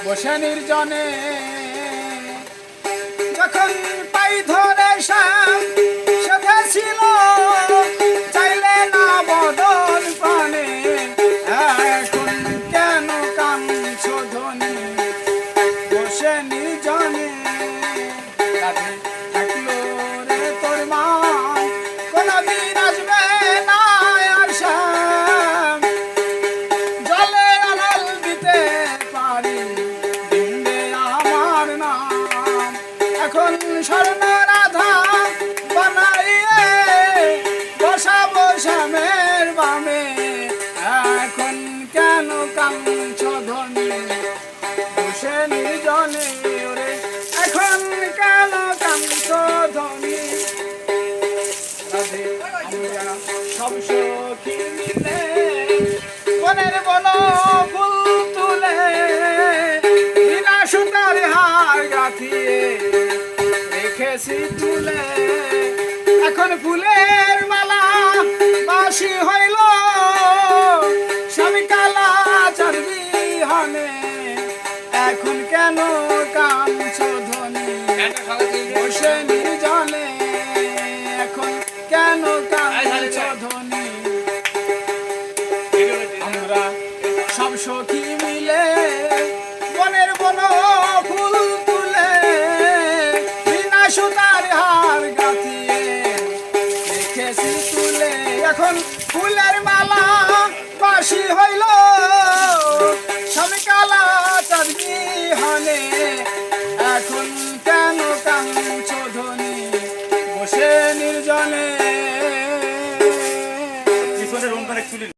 বসে নির্জনে যখন পাই ধরে সাথে ছিল চাইলে না বদল প্রাণে এখন কেন কাঁদছ ধনী বসে নির্জনে থাকলো রে তোর মা কোনদিন আসবে না আর শ্যাম জলে আড়াল দিতে পারি দিলে আমার নাম এখন স্বর্ণ রাধা বানাইয়ে বসাবো শ্যামের বামে এখন কেন কাঁদছ ধনী বসে নির্জনে ওরে এখন কেন কাঁদছ ধনী আমরা সব সখী মিলে বনের বন ফুল তুলে বিনা সুতার হার গাঁথিয়ে রেখেছি তুলে এখন ফুলের মালা বাসি হইল স্বামী কালা চর্বি হনে এখন কেন কাঁদছ ধনী বসে নির্জনে এখন কেন কাঁদছ ধনী আমরা সব সখী